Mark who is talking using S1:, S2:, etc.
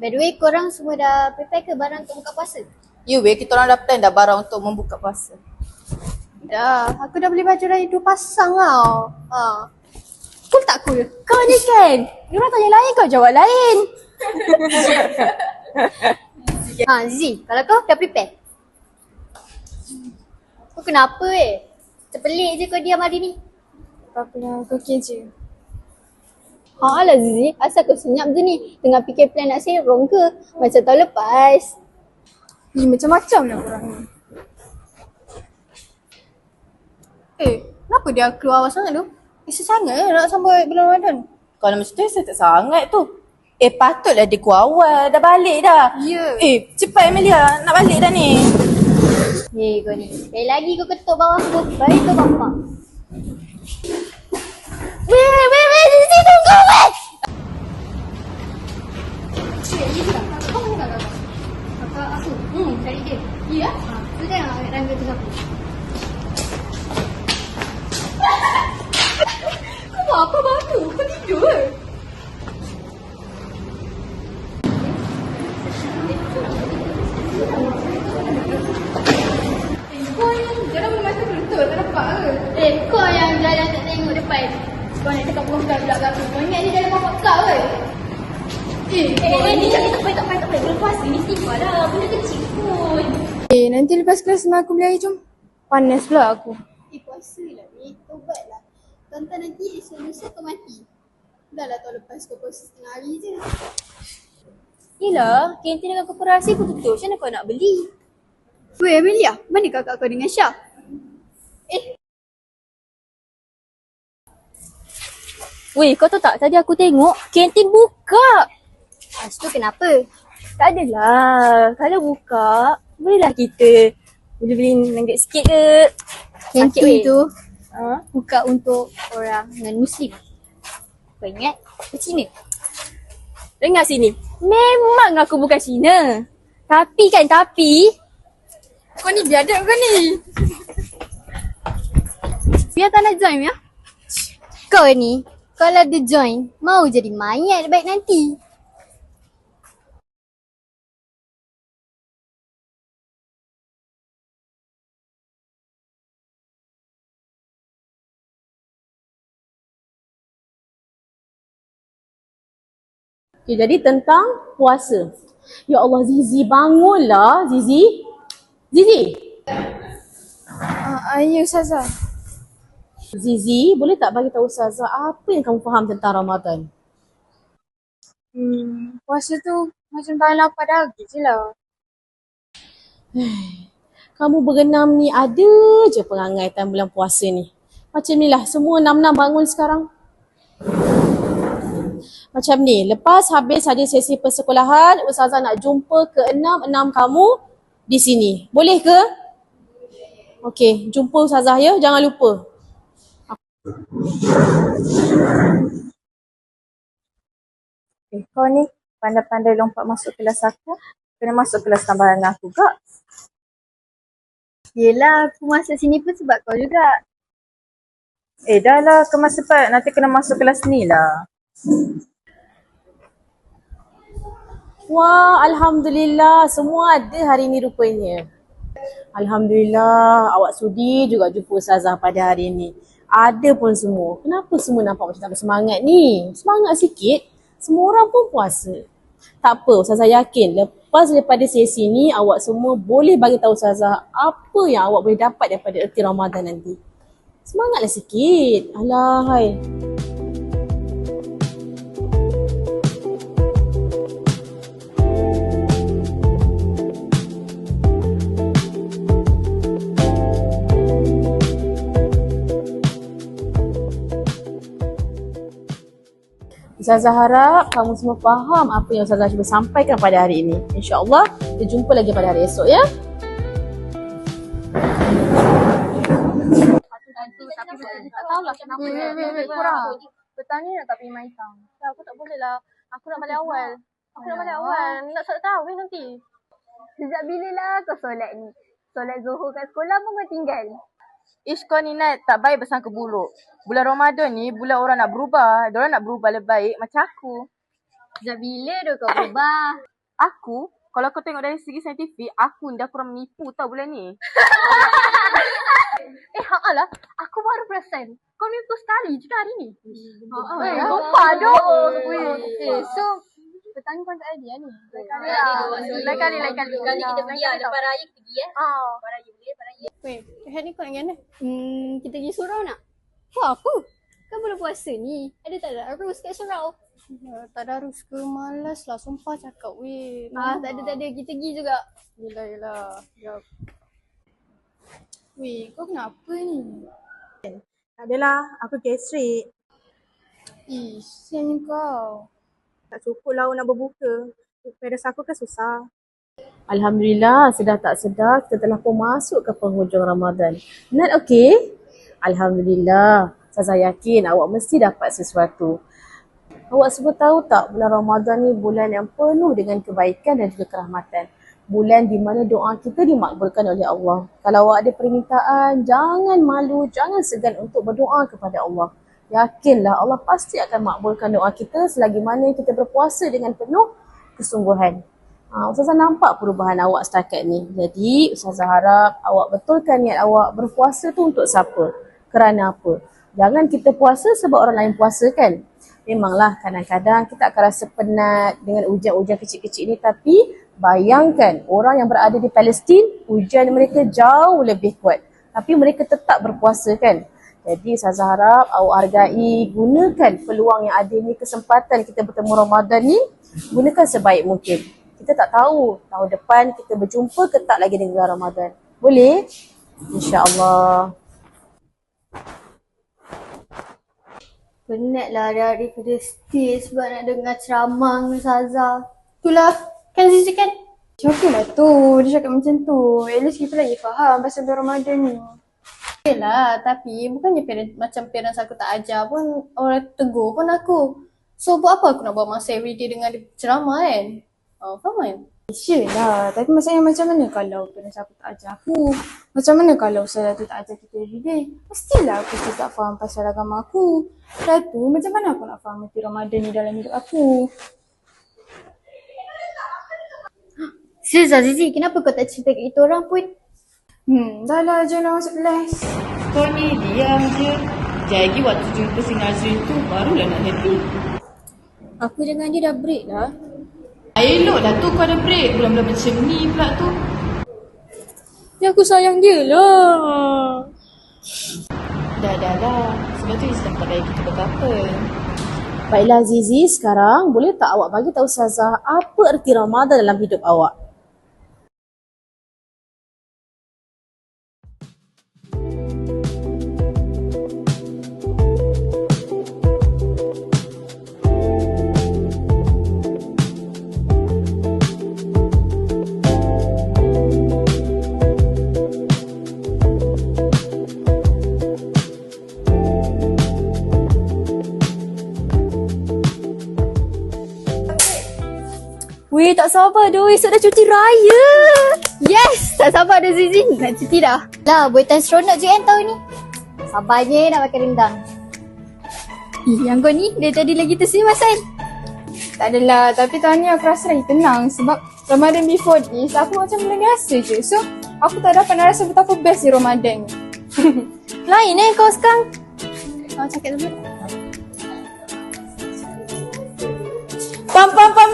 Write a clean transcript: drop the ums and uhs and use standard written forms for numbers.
S1: By the way, korang semua dah prepare ke barang untuk buka puasa?
S2: Ya weh, kita orang dah plan dah barang untuk membuka puasa.
S3: Dah, aku dah beli baju dah 2 pasang tau. Cool tak cool? Kau ni kan, diorang tanya lain kau jawab lain.
S1: Z, kalau kau dah prepare? Kau kenapa Terpelik je kau diam hari ni.
S3: Tak apa lah, aku okey je.
S1: Lah Zizi, asal kau senyap je ni? Tengah fikir plan nak serong ke? Macam tahun lepas.
S3: Macam-macam lah korang ni. Kenapa dia keluar awal sangat tu? Kisah sangat nak sambut bulan Ramadan.
S2: Kalau macam tu saya tak sangat tu. Patutlah dia keluar awal. Dah balik dah.
S3: Ya.
S2: Cepat Amelia. Nak balik dah ni.
S1: Kau ni. Lagi kau ketuk bawah aku. Baik kau bapak. Weh, Zizi tunggu weh! Kau mana kakak? Kakak aku? Cari dia. Ya? Tu tengok rangka tu siapa?
S3: Kau buat apa baru? Kau tidur? Kau yang jarang mata betul, tak nampak ke?
S1: Kau yang jalan tak tengok depan. Kau nak cakap bukan belakang aku. Kau ingat ni dalam bapak kau ke? Ni tak payah. Belum puasa ni istighfar lah. Benda kecil pun.
S3: Nanti lepas kelas sama aku beli air jom. Panas pula aku.
S1: Puasa lah ni. Tobatlah. Tonton nanti esok lusa kau mati. Dah lah tahun lepas kau puasa setengah hari je.
S3: Yelah, kantin dengan koperasi pun tutup. Macam mana kau nak beli?
S1: Weh Amelia, mana kakak kau dengan Syah?
S3: Weh, kau tahu tak? Tadi aku tengok kantin buka.
S1: Situ kenapa?
S3: Tak adalah. Kalau buka, bolehlah kita boleh beli ringgit sikit ke. Sakit, weh.
S1: Kantin tu buka untuk orang non-Muslim. Kau ingat? Cina.
S3: Dengar sini. Memang aku bukan Cina. Tapi kau ni biadab kau ni.
S1: Biar tak nak join ya? Kau ni, kalau dia join, mau jadi mayat baik nanti.
S4: Jadi tentang puasa. Ya Allah Zizi, bangunlah Zizi.
S3: Ya Ustazah.
S4: Zizi, boleh tak bagi tahu Ustazah apa yang kamu faham tentang Ramadan?
S3: Puasa tu macam tahun lapar daging je lah.
S4: Kamu berenam ni ada je perangai time bulan puasa ni. Macam ni lah, semua 6-6 bangun sekarang. Macam ni, lepas habis saja sesi persekolahan, Ustazah nak jumpa ke 6 kamu di sini. Boleh ke? Okey, jumpa Ustazah ya, jangan lupa.
S2: Kau ni pandai-pandai lompat masuk kelas aku. Kena masuk kelas tambahan aku kak.
S1: Yelah, aku masuk sini pun sebab kau juga.
S2: Dah lah kemas cepat. Nanti kena masuk kelas ni lah.
S4: Wah, Alhamdulillah. Semua ada hari ni rupanya. Alhamdulillah. Awak sudi juga jumpa Ustazah pada hari ni. Ada pun semua. Kenapa semua nampak macam tak bersemangat ni? Semangat sikit. Semua orang pun puasa. Tak apa, Ustazah yakin. Lepas daripada sesi ni, awak semua boleh bagi tahu Ustazah apa yang awak boleh dapat daripada erti Ramadan nanti. Semangatlah sikit. Alah, hai. Ustazah harap kamu semua faham apa yang Ustazah cuba sampaikan pada hari ini. InsyaAllah, kita jumpa lagi pada hari esok ya.
S3: Tapi tak tahulah kenapa. Korang. Petang ni nak tak pergi main tang. Aku tak boleh lah. Aku nak balik awal. Nak tak tahu nanti.
S1: Sejak bila lah kau solat ni? Solat Zuhur kat sekolah pun kau tinggal.
S2: Kau ni Nat, tak baik bersangka buruk. Bulan Ramadan ni bulan orang nak berubah. Diorang nak berubah lebih baik macam aku.
S1: Sejak bila dah kau berubah?
S3: kalau kau tengok dari segi saintifik, aku dah kurang menipu tau bulan ni. Lah. Aku baru perasan. Kau menipu sekali juga hari ni. Lupa dong. So, petang ni kau tak idea ni. Lain kali.
S1: Kali kita pergi lah. Lepas raya kita pergi Lepas raya boleh, lepas raya.
S3: Weh, hari ni kau nak mana?
S1: Kita pergi surau nak? Apa? Kan belum puasa ni. Ada tak ada harus kat surau?
S3: Tak ada harus ke, malas lah. Sumpah cakap weh.
S1: Tak ada. Kita pergi juga.
S3: Yelah. Sekejap. Weh, kau kenapa ni?
S2: Tak adalah, aku gastrik.
S3: Sian kau.
S2: Tak cukup lah nak berbuka. Pedas aku kan susah.
S4: Alhamdulillah, sedar tak sedar kita telah pun masuk ke penghujung Ramadan. Not okay? Alhamdulillah. Saya yakin awak mesti dapat sesuatu. Awak semua tahu tak, bulan Ramadan ni bulan yang penuh dengan kebaikan dan juga kerahmatan. Bulan di mana doa kita dimakbulkan oleh Allah. Kalau awak ada permintaan, jangan malu, jangan segan untuk berdoa kepada Allah. Yakinlah Allah pasti akan makbulkan doa kita selagi mana kita berpuasa dengan penuh kesungguhan. Ustazah nampak perubahan awak setakat ni. Jadi Ustazah harap awak betulkan niat awak berpuasa tu untuk siapa? Kerana apa? Jangan kita puasa sebab orang lain puasa kan? Memanglah kadang-kadang kita akan rasa penat dengan hujan-hujan kecil-kecil ni, tapi bayangkan orang yang berada di Palestin, hujan mereka jauh lebih kuat. Tapi mereka tetap berpuasa kan? Jadi Ustazah harap awak hargai, gunakan peluang yang ada ni, kesempatan kita bertemu Ramadan ni, gunakan sebaik mungkin. Kita tak tahu tahun depan kita berjumpa ke tak lagi dengan bulan Ramadan. Boleh? InsyaAllah.
S1: Penat lah hari-hari kena stay sebab nak dengar ceramah dengan Ustazah. Itulah. Kan Zizi kan?
S3: Macam lah tu. Dia cakap macam tu. At least kita lagi faham pasal bulan Ramadan ni. Yelah, tapi bukannya macam parents aku tak ajar pun, orang tegur pun aku. So buat apa aku nak buat masa everyday dengan dia ceramah kan? Faham kan? Yelah, tapi masalahnya macam mana kalau parents aku tak ajar aku? Macam mana kalau Ustazah tu tak ajar kita everyday? Pastilah aku tak faham pasal agama aku. Dah tu, macam mana aku nak faham arti Ramadan ni dalam hidup aku?
S1: Ustazah Zizi, kenapa kau tak cerita kat kita orang pun?
S3: Dah lah, jangan masuk kelas.
S4: Kau ni diam je. Jadi waktu jumpa si Nazrin tu barulah nak happy.
S1: Aku dengan dia dah break lah.
S4: Eloklah tu kau ada break. Bulan-bulan macam ni pula tu.
S3: Ya aku sayang dia lah.
S4: Dah. Sebab tu Izz tak payah kita berkata. Baiklah Zizi, sekarang boleh tak awak bagi tahu Ustazah apa erti Ramadan dalam hidup awak?
S1: Weh, tak sabar dah. Esok dah cuti raya. Yes, tak sabar dah Zizi. Nak cuti dah. Lah, buatan seronok je kan tahun ni. Sabarnya nak makan rendang. Yang kau ni, dari tadi lagi tersenyum Hasan.
S3: Tak adalah, tapi tahun ni aku rasa lagi tenang sebab Ramadan before this, aku macam belum biasa je. So, aku tak dapat nak rasa betapa best di Ramadan ni.
S1: Lain kau sekarang. Cakap dulu.
S3: Pam.